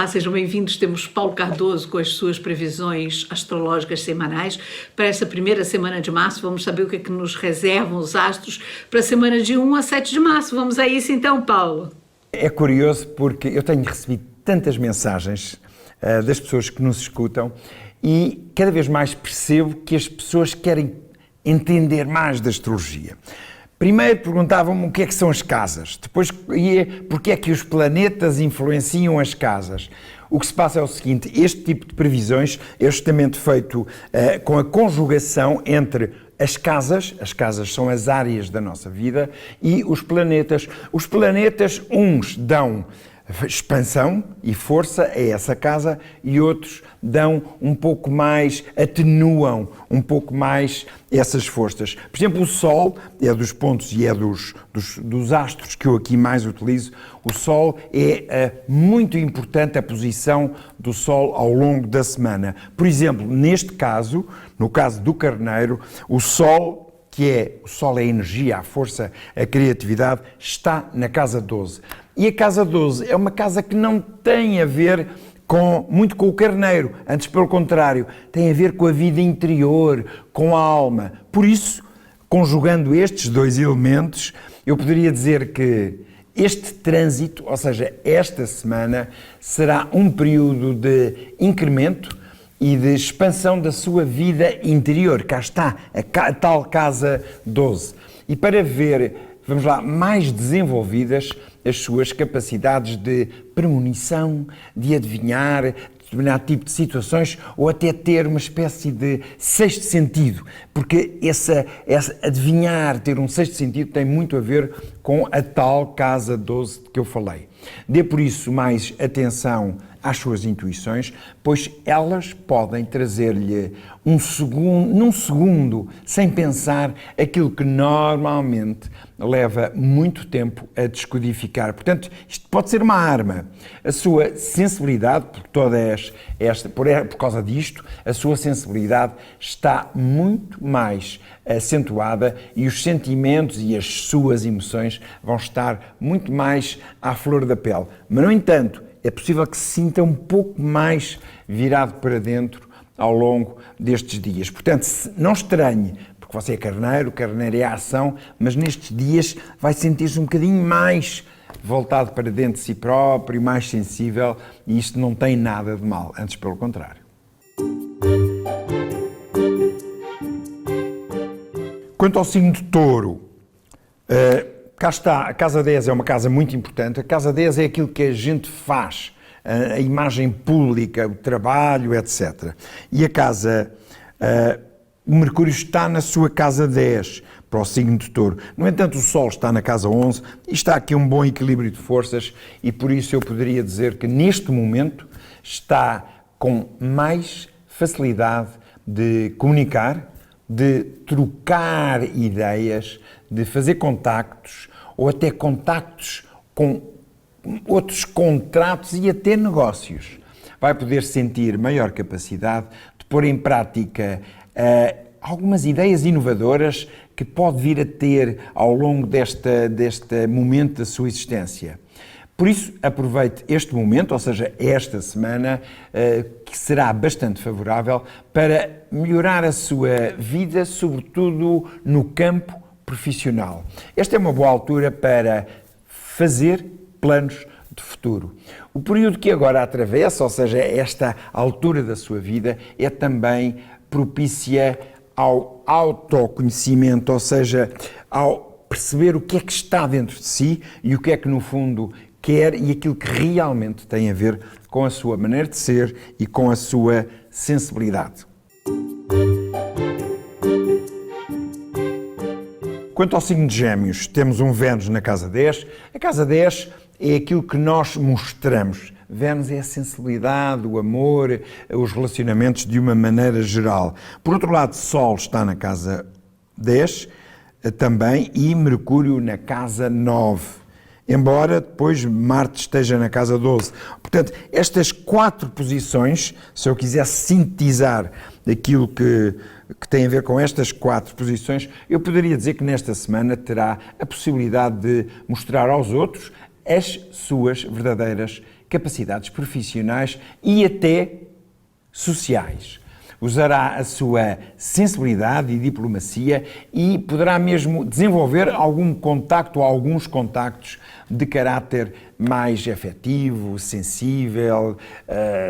Olá, sejam bem-vindos. Temos Paulo Cardoso com as suas previsões astrológicas semanais para esta primeira semana de março. Vamos saber o que é que nos reservam os astros para a semana de 1 a 7 de março. Vamos a isso então, Paulo. É curioso porque eu tenho recebido tantas mensagens das pessoas que nos escutam e cada vez mais percebo que as pessoas querem entender mais da astrologia. Primeiro perguntavam-me o que é que são as casas, depois porque é que os planetas influenciam as casas. O que se passa é o seguinte: este tipo de previsões é justamente feito com a conjugação entre as casas são as áreas da nossa vida, e os planetas. Os planetas, uns dão expansão e força a essa casa e outros dão um pouco mais, atenuam um pouco mais essas forças. Por exemplo, o Sol é dos pontos e é dos astros que eu aqui mais utilizo. O Sol é muito importante, a posição do Sol ao longo da semana. Por exemplo, neste caso, no caso do Carneiro, o Sol é a energia, a força, a criatividade, está na casa 12. E a casa 12 é uma casa que não tem a ver muito com o Carneiro, antes pelo contrário, tem a ver com a vida interior, com a alma. Por isso, conjugando estes dois elementos, eu poderia dizer que este trânsito, ou seja, esta semana, será um período de incremento e de expansão da sua vida interior. Cá está a tal casa 12. E para ver, vamos lá, mais desenvolvidas as suas capacidades de premonição, de adivinhar determinado tipo de situações ou até ter uma espécie de sexto sentido, porque essa adivinhar, ter um sexto sentido tem muito a ver com a tal casa 12 de que eu falei. Dê por isso mais atenção às suas intuições, pois elas podem trazer-lhe num segundo, sem pensar, aquilo que normalmente leva muito tempo a descodificar. Portanto, isto pode ser uma arma. A sua sensibilidade, por causa disto, a sua sensibilidade está muito mais acentuada e os sentimentos e as suas emoções vão estar muito mais à flor da pele. Mas, no entanto, é possível que se sinta um pouco mais virado para dentro ao longo destes dias. Portanto, não estranhe, porque você é carneiro, carneiro é a ação, mas nestes dias vai sentir-se um bocadinho mais voltado para dentro de si próprio, mais sensível, e isto não tem nada de mal, antes pelo contrário. Quanto ao signo de Touro, cá está, a casa 10 é uma casa muito importante. A casa 10 é aquilo que a gente faz, a imagem pública, o trabalho, etc. E o Mercúrio está na sua casa 10, para o signo de Touro. No entanto, o Sol está na casa 11 e está aqui um bom equilíbrio de forças, e por isso eu poderia dizer que neste momento está com mais facilidade de comunicar, de trocar ideias, de fazer contactos ou até contactos com outros contratos e até negócios. Vai poder sentir maior capacidade de pôr em prática algumas ideias inovadoras que pode vir a ter ao longo deste momento da sua existência. Por isso, aproveite este momento, ou seja, esta semana, que será bastante favorável para melhorar a sua vida, sobretudo no campo profissional. Esta é uma boa altura para fazer planos de futuro. O período que agora atravessa, ou seja, esta altura da sua vida, é também propícia ao autoconhecimento, ou seja, ao perceber o que é que está dentro de si e o que é que no fundo quer e aquilo que realmente tem a ver com a sua maneira de ser e com a sua sensibilidade. Quanto ao signo de Gêmeos, temos um Vênus na casa 10. A casa 10 é aquilo que nós mostramos. Vênus é a sensibilidade, o amor, os relacionamentos de uma maneira geral. Por outro lado, Sol está na casa 10 também e Mercúrio na casa 9. Embora depois Marte esteja na casa 12. Portanto, estas 4 posições, se eu quisesse sintetizar aquilo que tem a ver com estas 4 posições, eu poderia dizer que nesta semana terá a possibilidade de mostrar aos outros as suas verdadeiras capacidades profissionais e até sociais. Usará a sua sensibilidade e diplomacia e poderá mesmo desenvolver algum contacto ou alguns contactos de caráter mais afetivo, sensível,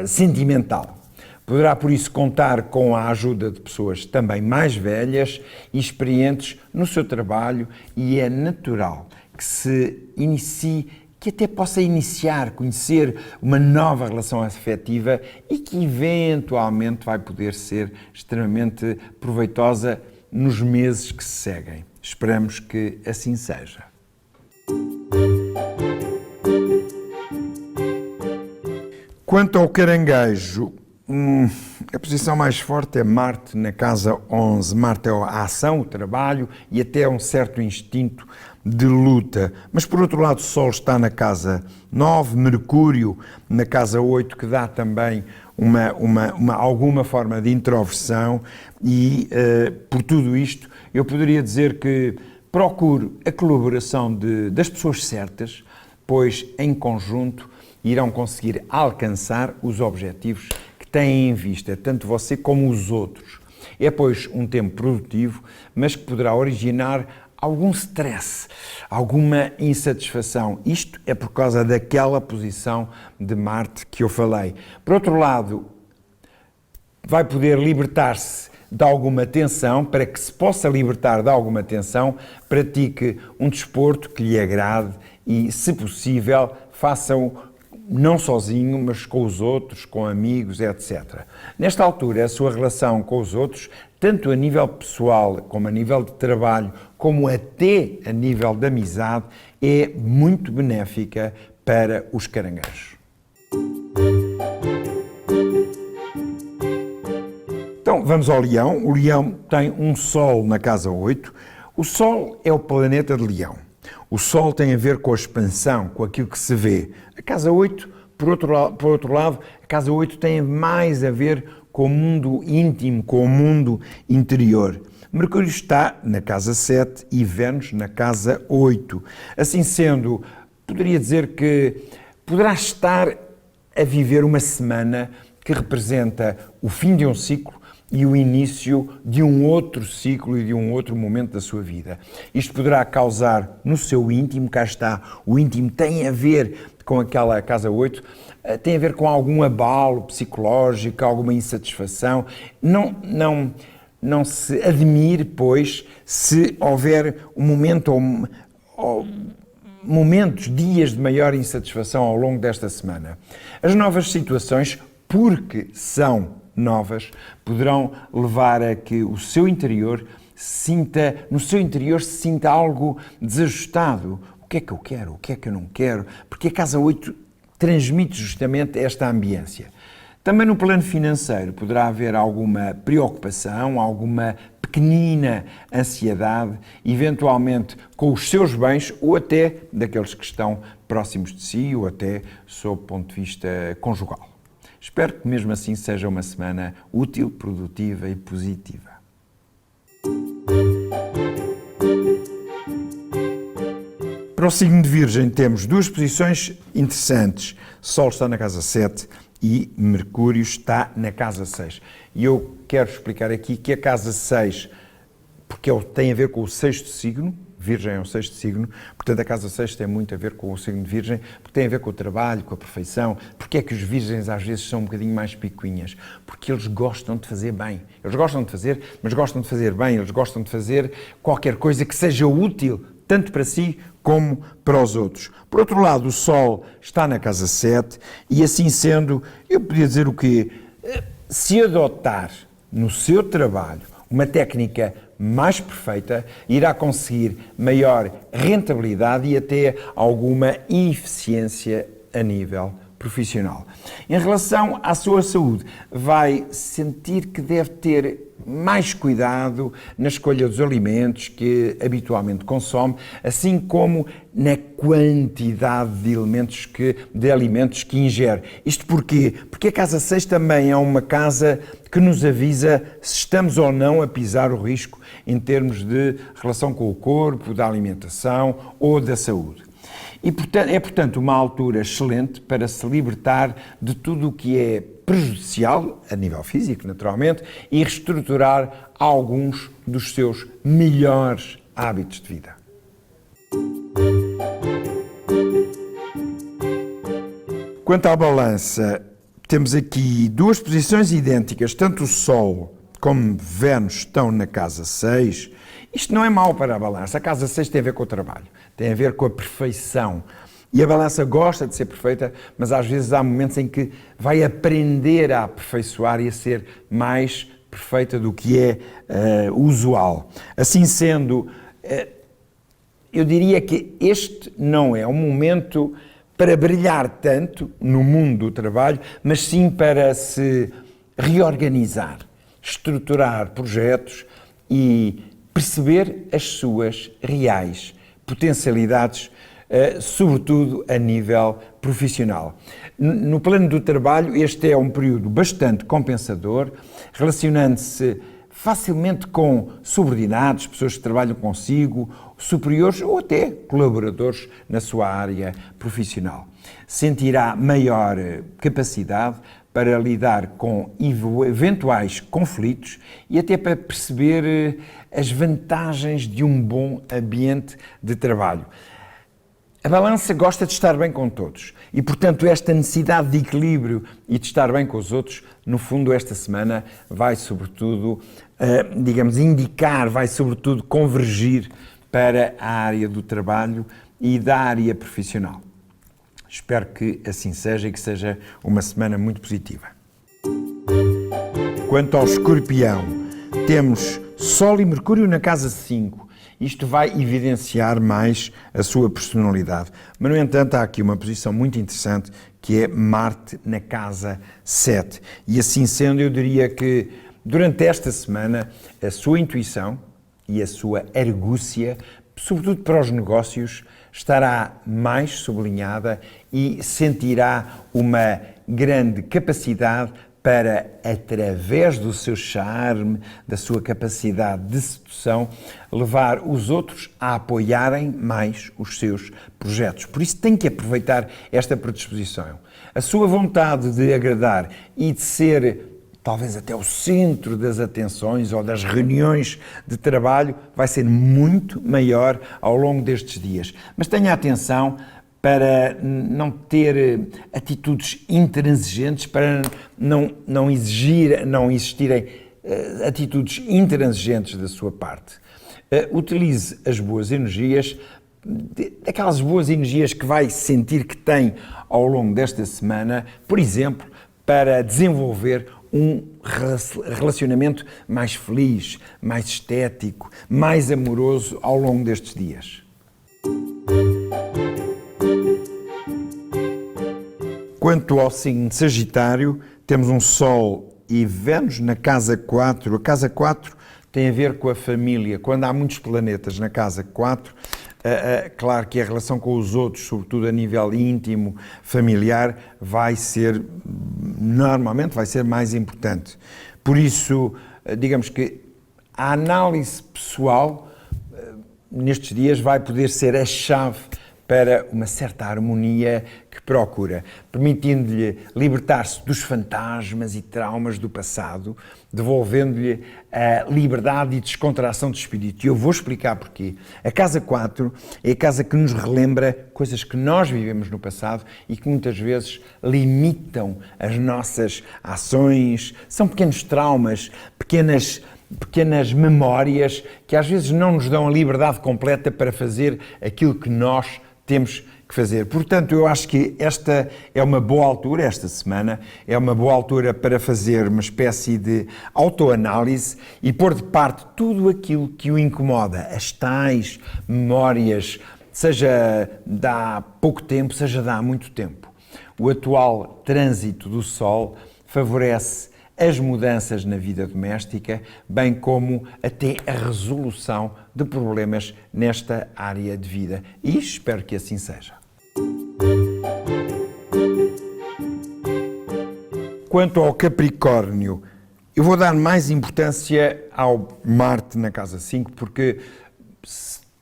sentimental. Poderá, por isso, contar com a ajuda de pessoas também mais velhas e experientes no seu trabalho e é natural que se inicie, que até possa iniciar, conhecer uma nova relação afetiva e que eventualmente vai poder ser extremamente proveitosa nos meses que se seguem. Esperamos que assim seja. Quanto ao caranguejo, a posição mais forte é Marte na casa 11. Marte é a ação, o trabalho e até um certo instinto de luta. Mas, por outro lado, o Sol está na casa 9, Mercúrio na casa 8, que dá também alguma forma de introversão e, por tudo isto, eu poderia dizer que procure a colaboração das pessoas certas, pois, em conjunto, irão conseguir alcançar os objetivos que têm em vista, tanto você como os outros. É, pois, um tempo produtivo, mas que poderá originar algum stress, alguma insatisfação. Isto é por causa daquela posição de Marte que eu falei. Por outro lado, vai poder libertar-se de alguma tensão. Para que se possa libertar de alguma tensão, pratique um desporto que lhe agrade e, se possível, faça-o não sozinho, mas com os outros, com amigos, etc. Nesta altura, a sua relação com os outros, tanto a nível pessoal, como a nível de trabalho, como até a nível de amizade, é muito benéfica para os caranguejos. Então, vamos ao Leão. O Leão tem um Sol na casa 8. O Sol é o planeta de Leão. O Sol tem a ver com a expansão, com aquilo que se vê. A casa 8, por outro lado, a casa 8 tem mais a ver com o mundo íntimo, com o mundo interior. Mercúrio está na casa 7 e Vênus na casa 8. Assim sendo, poderia dizer que poderá estar a viver uma semana que representa o fim de um ciclo e o início de um outro ciclo e de um outro momento da sua vida. Isto poderá causar no seu íntimo, cá está, o íntimo tem a ver com aquela casa 8, tem a ver com algum abalo psicológico, alguma insatisfação. Não se admire, pois, se houver um momento ou momentos, dias de maior insatisfação ao longo desta semana. As novas situações, porque são novas, poderão levar a que no seu interior se sinta algo desajustado. O que é que eu quero? O que é que eu não quero? Porque a casa 8 transmite justamente esta ambiência. Também no plano financeiro poderá haver alguma preocupação, alguma pequenina ansiedade, eventualmente com os seus bens ou até daqueles que estão próximos de si ou até sob o ponto de vista conjugal. Espero que mesmo assim seja uma semana útil, produtiva e positiva. Para o signo de Virgem temos duas posições interessantes. Sol está na casa 7 e Mercúrio está na casa 6. E eu quero explicar aqui que a casa 6, porque tem a ver com o sexto signo, Virgem é o sexto signo, portanto a casa 6 tem muito a ver com o signo de Virgem, porque tem a ver com o trabalho, com a perfeição. Porque é que os virgens às vezes são um bocadinho mais picuinhas? Porque eles gostam de fazer bem. Eles gostam de fazer, mas gostam de fazer bem, eles gostam de fazer qualquer coisa que seja útil, tanto para si como para os outros. Por outro lado, o Sol está na casa 7 e assim sendo, eu podia dizer o quê? Se adotar no seu trabalho uma técnica mais perfeita, irá conseguir maior rentabilidade e até alguma eficiência a nível profissional. Em relação à sua saúde, vai sentir que deve ter mais cuidado na escolha dos alimentos que habitualmente consome, assim como na quantidade de alimentos que ingere. Isto porquê? Porque a casa 6 também é uma casa que nos avisa se estamos ou não a pisar o risco em termos de relação com o corpo, da alimentação ou da saúde. E, portanto, uma altura excelente para se libertar de tudo o que é prejudicial, a nível físico, naturalmente, e reestruturar alguns dos seus melhores hábitos de vida. Quanto à balança, temos aqui duas posições idênticas, tanto o Sol como Vênus estão na casa 6. Isto não é mau para a balança. A casa 6 tem a ver com o trabalho, tem a ver com a perfeição. E a balança gosta de ser perfeita, mas às vezes há momentos em que vai aprender a aperfeiçoar e a ser mais perfeita do que é usual. Assim sendo, eu diria que este não é um momento para brilhar tanto no mundo do trabalho, mas sim para se reorganizar, estruturar projetos e perceber as suas reais potencialidades, sobretudo a nível profissional. No plano do trabalho, este é um período bastante compensador, relacionando-se facilmente com subordinados, pessoas que trabalham consigo, superiores ou até colaboradores na sua área profissional. Sentirá maior capacidade para lidar com eventuais conflitos e até para perceber as vantagens de um bom ambiente de trabalho. A balança gosta de estar bem com todos e, portanto, esta necessidade de equilíbrio e de estar bem com os outros, no fundo, esta semana vai, sobretudo, vai, sobretudo, convergir para a área do trabalho e da área profissional. Espero que assim seja e que seja uma semana muito positiva. Quanto ao Escorpião, temos Sol e Mercúrio na casa 5. Isto vai evidenciar mais a sua personalidade. Mas, no entanto, há aqui uma posição muito interessante, que é Marte na casa 7. E assim sendo, eu diria que durante esta semana a sua intuição e a sua argúcia, sobretudo para os negócios, estará mais sublinhada e sentirá uma grande capacidade para, através do seu charme, da sua capacidade de sedução, levar os outros a apoiarem mais os seus projetos. Por isso tem que aproveitar esta predisposição. A sua vontade de agradar e de ser, talvez até o centro das atenções ou das reuniões de trabalho, vai ser muito maior ao longo destes dias. Mas tenha atenção para não ter atitudes intransigentes, para não existirem atitudes intransigentes da sua parte. Utilize as boas energias, aquelas boas energias que vai sentir que tem ao longo desta semana, por exemplo, para desenvolver um relacionamento mais feliz, mais estético, mais amoroso ao longo destes dias. Quanto ao signo de Sagitário, temos um Sol e Vênus na casa 4. A casa 4 tem a ver com a família. Quando há muitos planetas na casa 4, claro que a relação com os outros, sobretudo a nível íntimo, familiar, normalmente vai ser mais importante. Por isso, digamos que a análise pessoal nestes dias vai poder ser a chave para uma certa harmonia que procura, permitindo-lhe libertar-se dos fantasmas e traumas do passado, devolvendo-lhe a liberdade e descontração de espírito. E eu vou explicar porquê. A casa 4 é a casa que nos relembra coisas que nós vivemos no passado e que muitas vezes limitam as nossas ações. São pequenos traumas, pequenas memórias que às vezes não nos dão a liberdade completa para fazer aquilo que nós temos que fazer. Portanto, eu acho que esta é uma boa altura, esta semana, é uma boa altura para fazer uma espécie de autoanálise e pôr de parte tudo aquilo que o incomoda, as tais memórias, seja de há pouco tempo, seja de há muito tempo. O atual trânsito do Sol favorece as mudanças na vida doméstica, bem como até a resolução de problemas nesta área de vida. E espero que assim seja. Quanto ao Capricórnio, eu vou dar mais importância ao Marte na casa 5, porque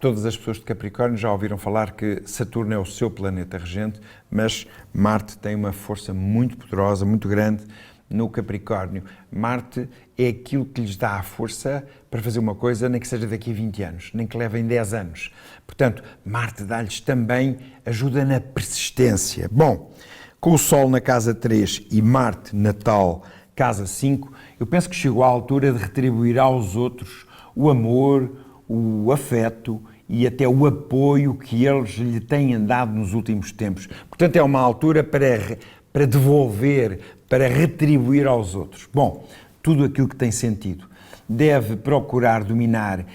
Todas as pessoas de Capricórnio já ouviram falar que Saturno é o seu planeta regente, mas Marte tem uma força muito poderosa, muito grande no Capricórnio. Marte é aquilo que lhes dá a força para fazer uma coisa, nem que seja daqui a 20 anos, nem que levem 10 anos. Portanto, Marte dá-lhes também ajuda na persistência. Bom, com o Sol na casa 3 e Marte na tal casa 5, eu penso que chegou à altura de retribuir aos outros o amor, o afeto e até o apoio que eles lhe têm dado nos últimos tempos. Portanto, é uma altura para devolver, para retribuir aos outros. Bom, tudo aquilo que tem sentido. Deve procurar dominar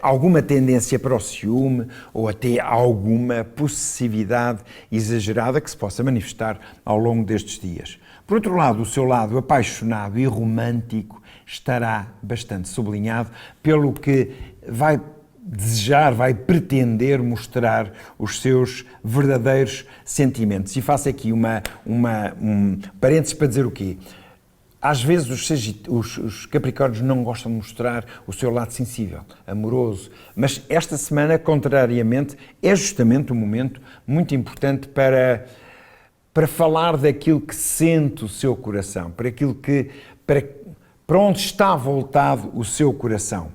alguma tendência para o ciúme ou até alguma possessividade exagerada que se possa manifestar ao longo destes dias. Por outro lado, o seu lado apaixonado e romântico estará bastante sublinhado, pelo que vai desejar, vai pretender mostrar os seus verdadeiros sentimentos. E faço aqui um parênteses para dizer o quê? Às vezes os Capricórnios não gostam de mostrar o seu lado sensível, amoroso, mas esta semana, contrariamente, é justamente um momento muito importante para falar daquilo que sente o seu coração, para onde está voltado o seu coração.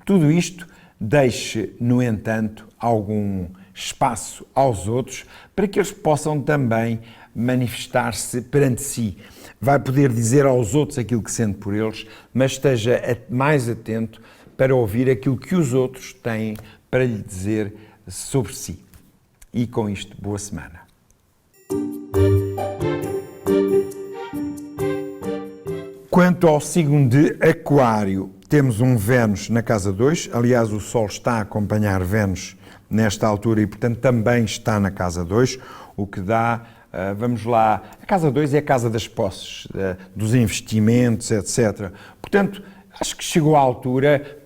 Tudo isto deixe, no entanto, algum espaço aos outros para que eles possam também manifestar-se perante si. Vai poder dizer aos outros aquilo que sente por eles, mas esteja mais atento para ouvir aquilo que os outros têm para lhe dizer sobre si. E com isto, boa semana. Quanto ao signo de Aquário, temos um Vênus na casa 2, aliás o Sol está a acompanhar Vênus nesta altura e portanto também está na casa 2, o que dá, vamos lá, a casa 2 é a casa das posses, dos investimentos, etc. Portanto, acho que chegou a altura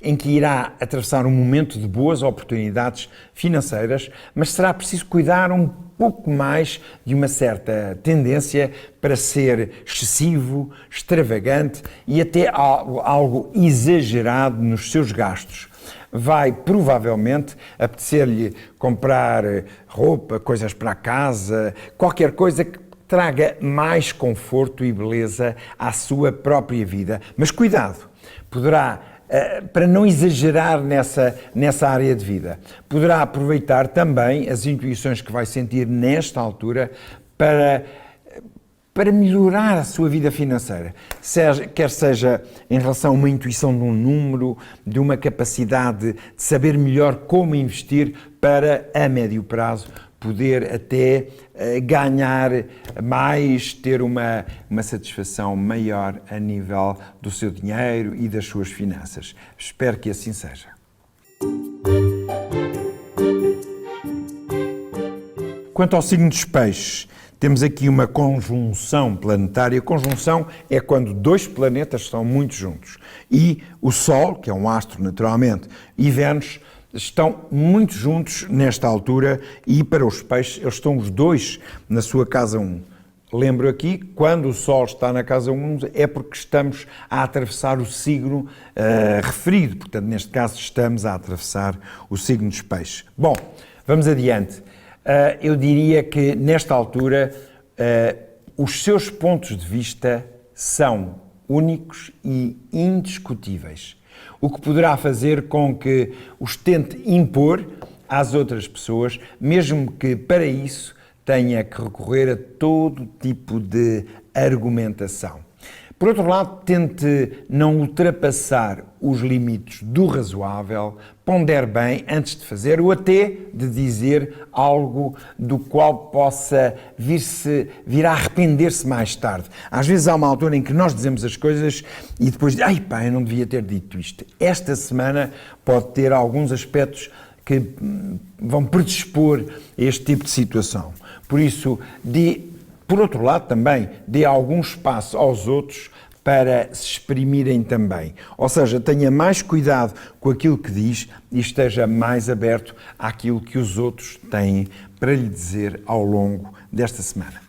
em que irá atravessar um momento de boas oportunidades financeiras, mas será preciso cuidar um pouco mais de uma certa tendência para ser excessivo, extravagante e até algo exagerado nos seus gastos. Vai provavelmente apetecer-lhe comprar roupa, coisas para a casa, qualquer coisa que traga mais conforto e beleza à sua própria vida. Mas cuidado, para não exagerar nessa área de vida. Poderá aproveitar também as intuições que vai sentir nesta altura para melhorar a sua vida financeira, quer seja em relação a uma intuição de um número, de uma capacidade de saber melhor como investir para, a médio prazo, poder até ganhar mais, ter uma satisfação maior a nível do seu dinheiro e das suas finanças. Espero que assim seja. Quanto ao signo dos Peixes, temos aqui uma conjunção planetária. Conjunção é quando dois planetas estão muito juntos. E o Sol, que é um astro naturalmente, e Vênus estão muito juntos nesta altura e para os Peixes eles estão os dois na sua casa 1. Lembro aqui, quando o Sol está na casa 1 é porque estamos a atravessar o signo referido, portanto neste caso estamos a atravessar o signo dos Peixes. Bom, vamos adiante. Eu diria que nesta altura os seus pontos de vista são únicos e indiscutíveis, o que poderá fazer com que os tente impor às outras pessoas, mesmo que para isso tenha que recorrer a todo tipo de argumentação. Por outro lado, tente não ultrapassar os limites do razoável, pondere bem antes de fazer ou até de dizer algo do qual possa vir a arrepender-se mais tarde. Às vezes há uma altura em que nós dizemos as coisas e depois ai pá, eu não devia ter dito isto. Esta semana pode ter alguns aspectos que vão predispor a este tipo de situação. Por isso, por outro lado também, dê algum espaço aos outros para se exprimirem também. Ou seja, tenha mais cuidado com aquilo que diz e esteja mais aberto àquilo que os outros têm para lhe dizer ao longo desta semana.